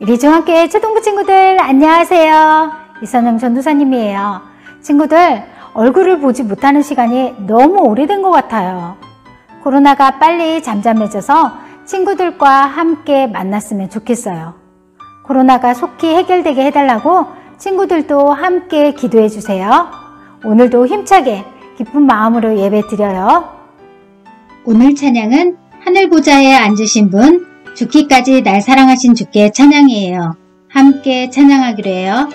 우리 중학교의 초등부 친구들 안녕하세요. 이선영 전도사님이에요. 친구들, 얼굴을 보지 못하는 시간이 너무 오래된 것 같아요. 코로나가 빨리 잠잠해져서 친구들과 함께 만났으면 좋겠어요. 코로나가 속히 해결되게 해달라고 친구들도 함께 기도해 주세요. 오늘도 힘차게 기쁜 마음으로 예배 드려요. 오늘 찬양은 하늘보좌에 앉으신 분, 죽기까지 날 사랑하신 주께 찬양이에요. 함께 찬양하기로 해요.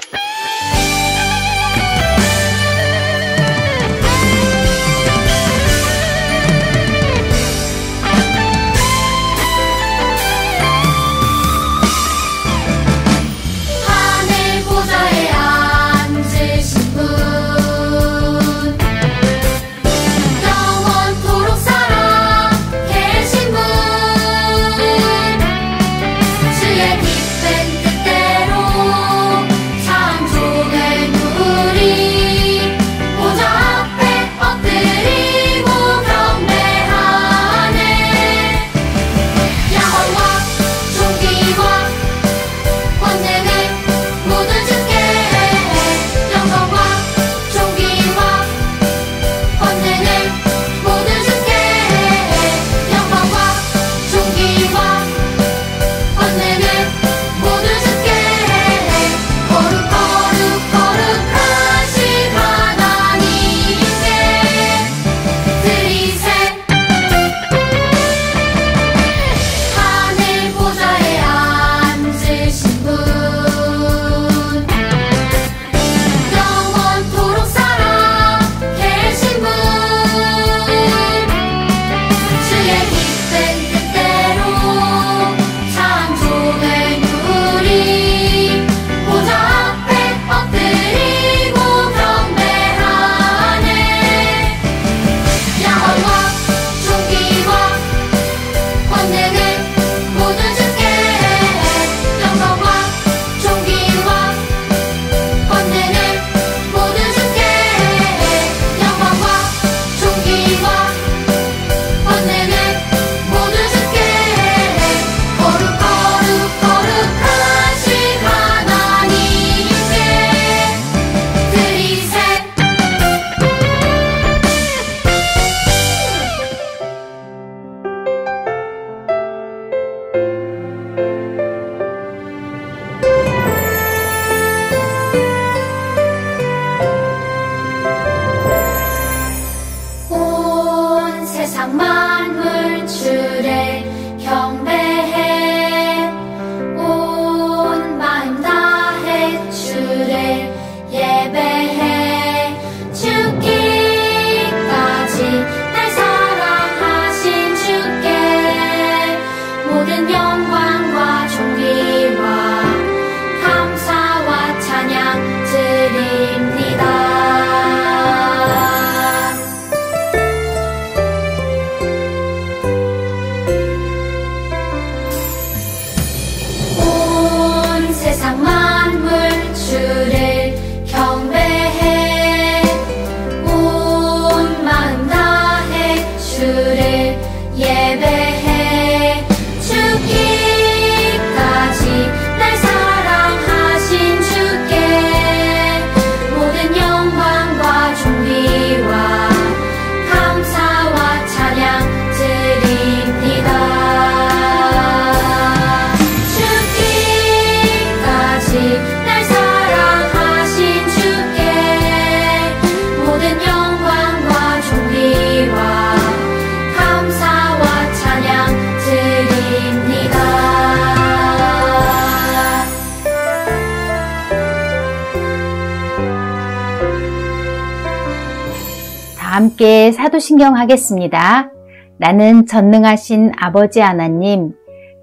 함께 사도신경 하겠습니다. 나는 전능하신 아버지 하나님,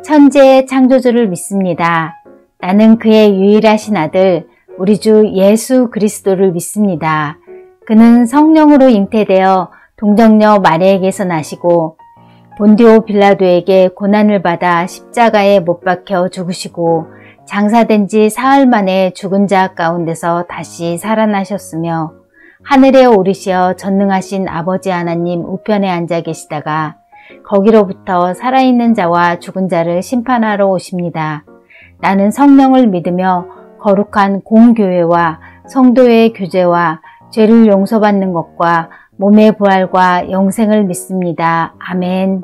천지의 창조주를 믿습니다. 나는 그의 유일하신 아들, 우리 주 예수 그리스도를 믿습니다. 그는 성령으로 잉태되어 동정녀 마리아에게서 나시고 본디오 빌라도에게 고난을 받아 십자가에 못 박혀 죽으시고 장사된 지 사흘 만에 죽은 자 가운데서 다시 살아나셨으며 하늘에 오르시어 전능하신 아버지 하나님 우편에 앉아 계시다가 거기로부터 살아있는 자와 죽은 자를 심판하러 오십니다. 나는 성령을 믿으며 거룩한 공교회와 성도의 교제와 죄를 용서받는 것과 몸의 부활과 영생을 믿습니다. 아멘.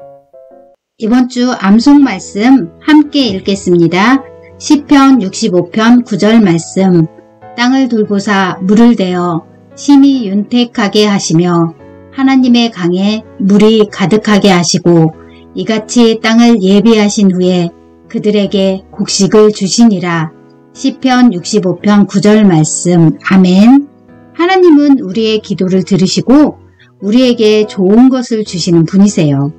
이번 주 암송 말씀 함께 읽겠습니다. 시편 65편 9절 말씀. 땅을 돌보사 물을 대어 심히 윤택하게 하시며 하나님의 강에 물이 가득하게 하시고 이같이 땅을 예비하신 후에 그들에게 곡식을 주시니라. 시편 65편 9절 말씀. 아멘. 하나님은 우리의 기도를 들으시고 우리에게 좋은 것을 주시는 분이세요.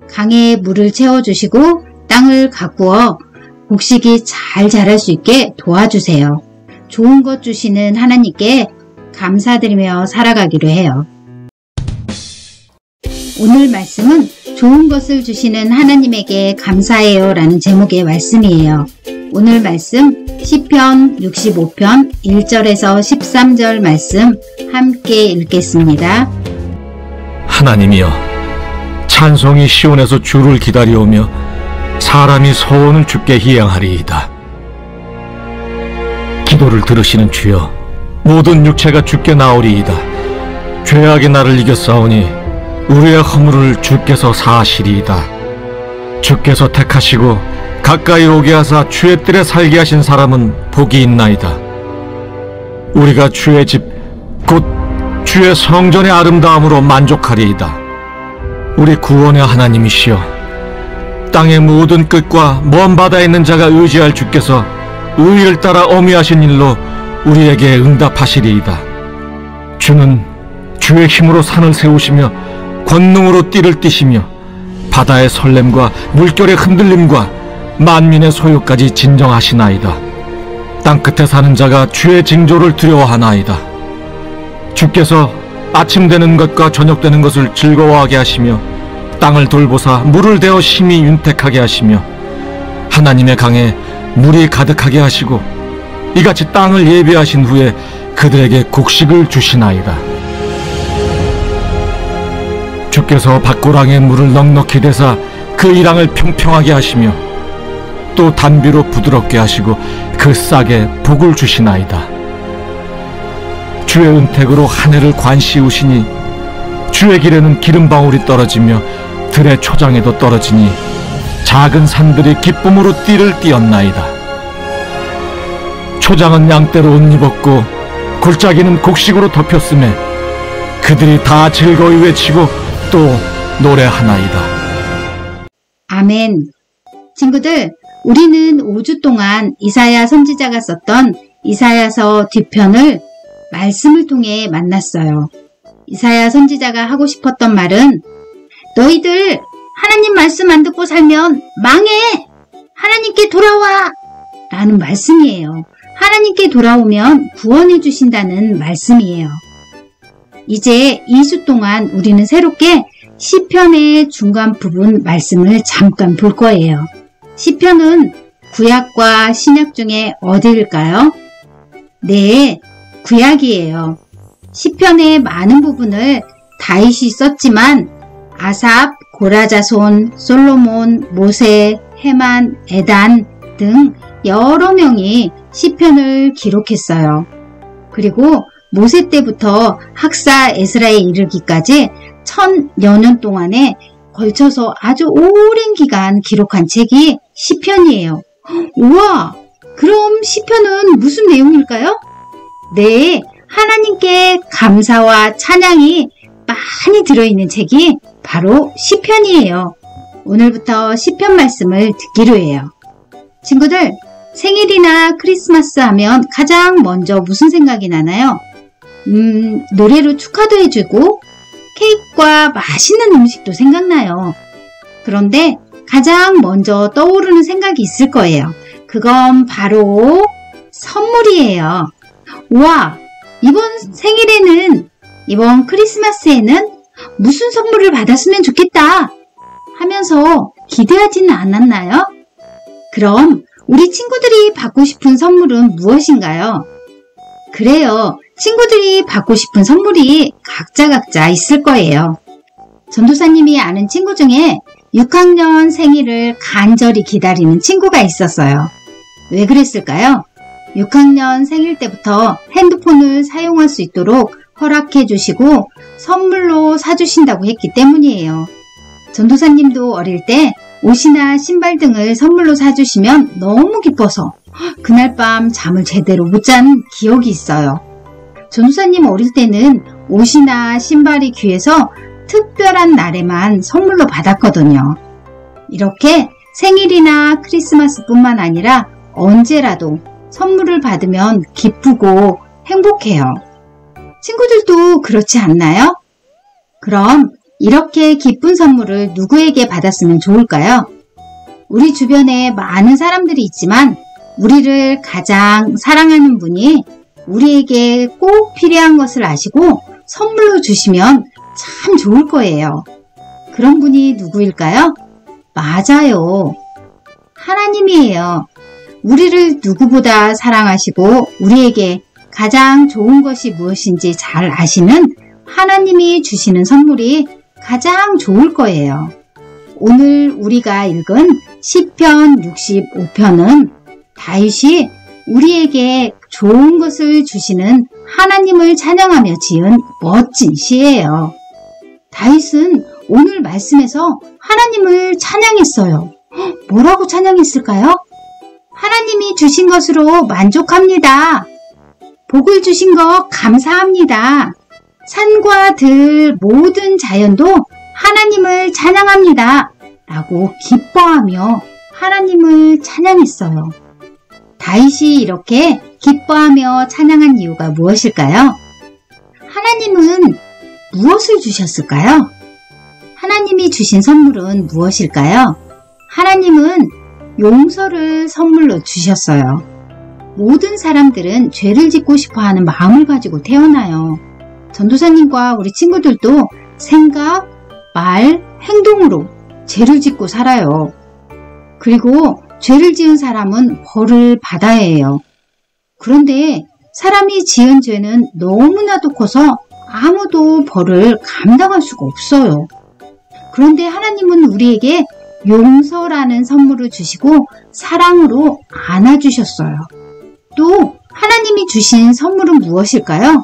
강에 물을 채워주시고 땅을 가꾸어 곡식이 잘 자랄 수 있게 도와주세요. 좋은 것 주시는 하나님께 감사드리며 살아가기로 해요. 오늘 말씀은 좋은 것을 주시는 하나님에게 감사해요 라는 제목의 말씀이에요. 오늘 말씀 시편 65편 1절에서 13절 말씀 함께 읽겠습니다. 하나님이여, 찬송이 시온에서 주를 기다려오며 사람이 소원을 주께 희양하리이다. 기도를 들으시는 주여, 모든 육체가 주께 나오리이다. 죄악의 나를 이겼사오니 우리의 허물을 주께서 사하시리이다. 주께서 택하시고 가까이 오게 하사 주의 뜰에 살게 하신 사람은 복이 있나이다. 우리가 주의 집 곧 주의 성전의 아름다움으로 만족하리이다. 우리 구원의 하나님이시여, 땅의 모든 끝과 먼 바다에 있는 자가 의지할 주께서 의를 따라 어미하신 일로 우리에게 응답하시리이다. 주는 주의 힘으로 산을 세우시며 권능으로 띠를 띠시며 바다의 설렘과 물결의 흔들림과 만민의 소유까지 진정하시나이다. 땅끝에 사는 자가 주의 징조를 두려워하나이다. 주께서 아침 되는 것과 저녁 되는 것을 즐거워하게 하시며 땅을 돌보사 물을 대어 심히 윤택하게 하시며 하나님의 강에 물이 가득하게 하시고 이같이 땅을 예비하신 후에 그들에게 곡식을 주시나이다. 주께서 밭고랑에 물을 넉넉히 대사 그 이랑을 평평하게 하시며 또 단비로 부드럽게 하시고 그 싹에 복을 주시나이다. 주의 은택으로 하늘을 관시우시니 주의 길에는 기름방울이 떨어지며 들의 초장에도 떨어지니 작은 산들이 기쁨으로 띠를 띠었나이다. 초장은 양떼로 옷 입었고 골짜기는 곡식으로 덮였음에 그들이 다 즐거이 외치고 또 노래하나이다. 아멘. 친구들, 우리는 5주 동안 이사야 선지자가 썼던 이사야서 뒤편을 말씀을 통해 만났어요. 이사야 선지자가 하고 싶었던 말은 너희들 하나님 말씀 안 듣고 살면 망해! 하나님께 돌아와! 라는 말씀이에요. 하나님께 돌아오면 구원해 주신다는 말씀이에요. 이제 2주 동안 우리는 새롭게 시편의 중간 부분 말씀을 잠깐 볼 거예요. 시편은 구약과 신약 중에 어디일까요? 네, 구약이에요. 시편의 많은 부분을 다윗이 썼지만 아삽, 고라자손, 솔로몬, 모세, 헤만, 에단 등 여러 명이 시편을 기록했어요. 그리고 모세 때부터 학사 에스라에 이르기까지 1000여 년 동안에 걸쳐서 아주 오랜 기간 기록한 책이 시편이에요. 우와! 그럼 시편은 무슨 내용일까요? 네, 하나님께 감사와 찬양이 많이 들어있는 책이 바로 시편이에요. 오늘부터 시편 말씀을 듣기로 해요. 친구들, 생일이나 크리스마스 하면 가장 먼저 무슨 생각이 나나요? 노래로 축하도 해주고 케이크와 맛있는 음식도 생각나요. 그런데 가장 먼저 떠오르는 생각이 있을 거예요. 그건 바로 선물이에요. 우와! 이번 생일에는, 이번 크리스마스에는 무슨 선물을 받았으면 좋겠다 하면서 기대하지는 않았나요? 그럼 우리 친구들이 받고 싶은 선물은 무엇인가요? 그래요. 친구들이 받고 싶은 선물이 각자 있을 거예요. 전도사님이 아는 친구 중에 6학년 생일을 간절히 기다리는 친구가 있었어요. 왜 그랬을까요? 6학년 생일 때부터 핸드폰을 사용할 수 있도록 허락해 주시고 선물로 사주신다고 했기 때문이에요. 전도사님도 어릴 때 옷이나 신발 등을 선물로 사주시면 너무 기뻐서 그날 밤 잠을 제대로 못 잔 기억이 있어요. 전도사님 어릴 때는 옷이나 신발이 귀해서 특별한 날에만 선물로 받았거든요. 이렇게 생일이나 크리스마스뿐만 아니라 언제라도 선물을 받으면 기쁘고 행복해요. 친구들도 그렇지 않나요? 그럼 이렇게 기쁜 선물을 누구에게 받았으면 좋을까요? 우리 주변에 많은 사람들이 있지만 우리를 가장 사랑하는 분이 우리에게 꼭 필요한 것을 아시고 선물로 주시면 참 좋을 거예요. 그런 분이 누구일까요? 맞아요. 하나님이에요. 우리를 누구보다 사랑하시고 우리에게 가장 좋은 것이 무엇인지 잘 아시는 하나님이 주시는 선물이 가장 좋을 거예요. 오늘 우리가 읽은 시편 65편은 다윗이 우리에게 좋은 것을 주시는 하나님을 찬양하며 지은 멋진 시예요. 다윗은 오늘 말씀에서 하나님을 찬양했어요. 뭐라고 찬양했을까요? 하나님이 주신 것으로 만족합니다. 복을 주신 것 감사합니다. 산과 들 모든 자연도 하나님을 찬양합니다. 라고 기뻐하며 하나님을 찬양했어요. 다윗이 이렇게 기뻐하며 찬양한 이유가 무엇일까요? 하나님은 무엇을 주셨을까요? 하나님이 주신 선물은 무엇일까요? 하나님은 용서를 선물로 주셨어요. 모든 사람들은 죄를 짓고 싶어하는 마음을 가지고 태어나요. 전도사님과 우리 친구들도 생각, 말, 행동으로 죄를 짓고 살아요. 그리고 죄를 지은 사람은 벌을 받아야 해요. 그런데 사람이 지은 죄는 너무나도 커서 아무도 벌을 감당할 수가 없어요. 그런데 하나님은 우리에게 용서라는 선물을 주시고 사랑으로 안아주셨어요. 또 하나님이 주신 선물은 무엇일까요?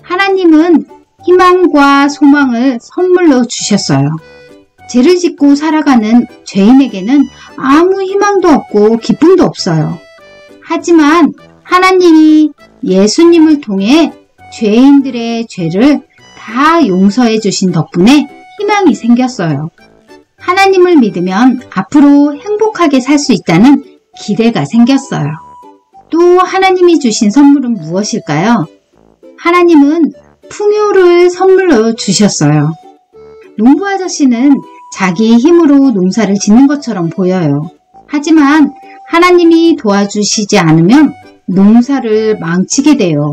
하나님은 희망과 소망을 선물로 주셨어요. 죄를 짓고 살아가는 죄인에게는 아무 희망도 없고 기쁨도 없어요. 하지만 하나님이 예수님을 통해 죄인들의 죄를 다 용서해 주신 덕분에 희망이 생겼어요. 하나님을 믿으면 앞으로 행복하게 살 수 있다는 기대가 생겼어요. 또 하나님이 주신 선물은 무엇일까요? 하나님은 풍요를 선물로 주셨어요. 농부 아저씨는 자기 힘으로 농사를 짓는 것처럼 보여요. 하지만 하나님이 도와주시지 않으면 농사를 망치게 돼요.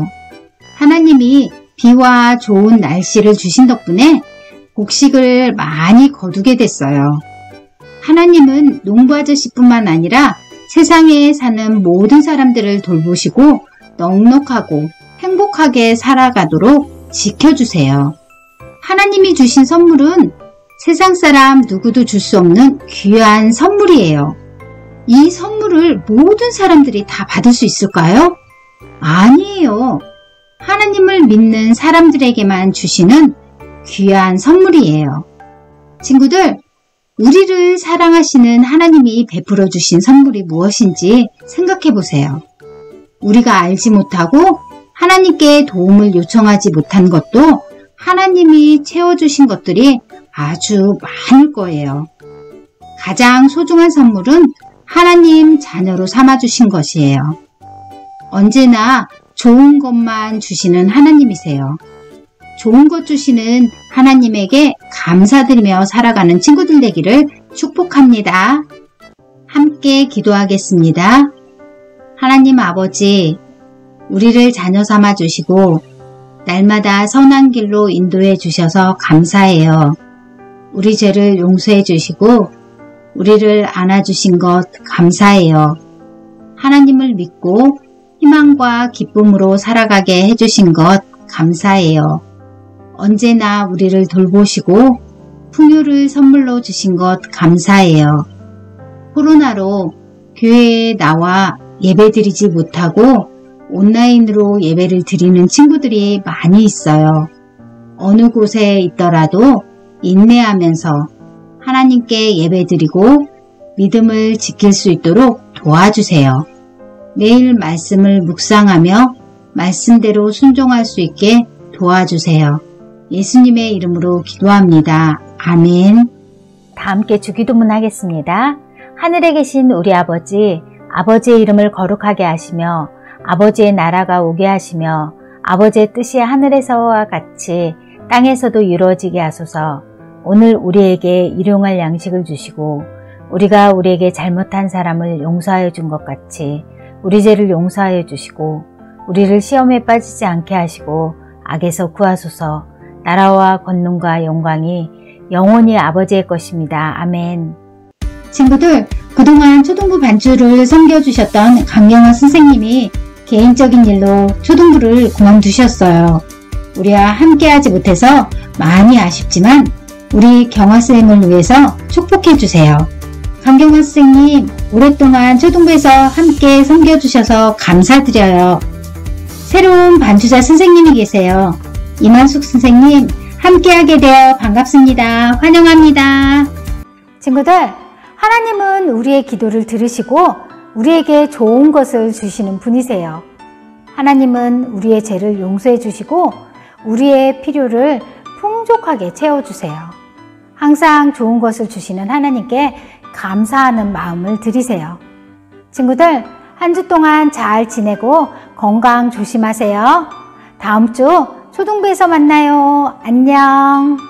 하나님이 비와 좋은 날씨를 주신 덕분에 곡식을 많이 거두게 됐어요. 하나님은 농부 아저씨뿐만 아니라 세상에 사는 모든 사람들을 돌보시고 넉넉하고 행복하게 살아가도록 지켜주세요. 하나님이 주신 선물은 세상 사람 누구도 줄 수 없는 귀한 선물이에요. 이 선물을 모든 사람들이 다 받을 수 있을까요? 아니에요. 하나님을 믿는 사람들에게만 주시는 귀한 선물이에요. 친구들, 우리를 사랑하시는 하나님이 베풀어 주신 선물이 무엇인지 생각해 보세요. 우리가 알지 못하고 하나님께 도움을 요청하지 못한 것도 하나님이 채워주신 것들이 아주 많을 거예요. 가장 소중한 선물은 하나님 자녀로 삼아주신 것이에요. 언제나 좋은 것만 주시는 하나님이세요. 좋은 것 주시는 하나님에게 감사드리며 살아가는 친구들 되기를 축복합니다. 함께 기도하겠습니다. 하나님 아버지, 우리를 자녀 삼아 주시고 날마다 선한 길로 인도해 주셔서 감사해요. 우리 죄를 용서해 주시고 우리를 안아주신 것 감사해요. 하나님을 믿고 희망과 기쁨으로 살아가게 해주신 것 감사해요. 언제나 우리를 돌보시고 풍요를 선물로 주신 것 감사해요. 코로나로 교회에 나와 예배 드리지 못하고 온라인으로 예배를 드리는 친구들이 많이 있어요. 어느 곳에 있더라도 인내하면서 하나님께 예배 드리고 믿음을 지킬 수 있도록 도와주세요. 매일 말씀을 묵상하며 말씀대로 순종할 수 있게 도와주세요. 예수님의 이름으로 기도합니다. 아멘. 다 함께 주기도문 하겠습니다. 하늘에 계신 우리 아버지, 아버지의 이름을 거룩하게 하시며 아버지의 나라가 오게 하시며 아버지의 뜻이 하늘에서와 같이 땅에서도 이루어지게 하소서. 오늘 우리에게 일용할 양식을 주시고 우리가 우리에게 잘못한 사람을 용서하여 준 것 같이 우리 죄를 용서하여 주시고 우리를 시험에 빠지지 않게 하시고 악에서 구하소서. 나라와 권능과 영광이 영원히 아버지의 것입니다. 아멘. 친구들, 그동안 초등부 반주를 섬겨주셨던 강경화 선생님이 개인적인 일로 초등부를 그만두셨어요. 우리와 함께하지 못해서 많이 아쉽지만 우리 경화쌤을 위해서 축복해주세요. 강경화 선생님, 오랫동안 초등부에서 함께 섬겨주셔서 감사드려요. 새로운 반주자 선생님이 계세요. 이만숙 선생님, 함께하게 되어 반갑습니다. 환영합니다. 친구들, 하나님은 우리의 기도를 들으시고 우리에게 좋은 것을 주시는 분이세요. 하나님은 우리의 죄를 용서해 주시고 우리의 필요를 풍족하게 채워주세요. 항상 좋은 것을 주시는 하나님께 감사하는 마음을 드리세요. 친구들, 한 주 동안 잘 지내고 건강 조심하세요. 다음 주 초등부에서 만나요. 안녕.